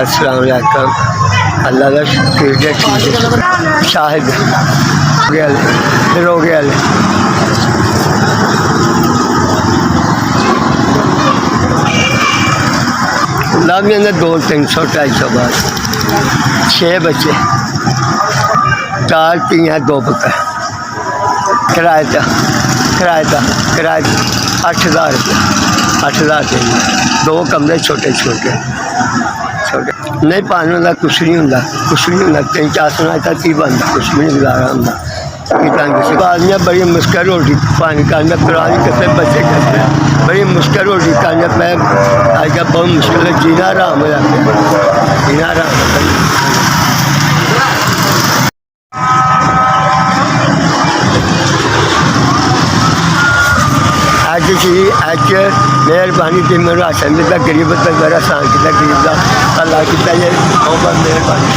अस्सलाम वालेकुम। अल्लाह का शुक्र है, ठीक है। शाहिद फिर हो गया लाभ के अंदर 200-300 250 बार 6 बच्चे 4 तियाँ 2 पुत्र किराया 8,000 रुपये 8,000 2 कमरे छोटे छोटे नहीं पानी होंगे कुछ नहीं होंगे 3-4 सुना 30 बनता कुछ भी नहीं गुजारा होंगे आदमी बड़ी मुश्किल रोटी पानी करना पुरानी कैसे बच्चे कैसे बड़ी मुश्किल रोटी करना मैं आज बहुत मुश्किल है जीना आराम हो जाता जीना आराम अज मेहरबानी की मैं राशन दिता गरीब तक मेरा आसान किया गरीब का अल्लाह किया बहुत मेहरबानी।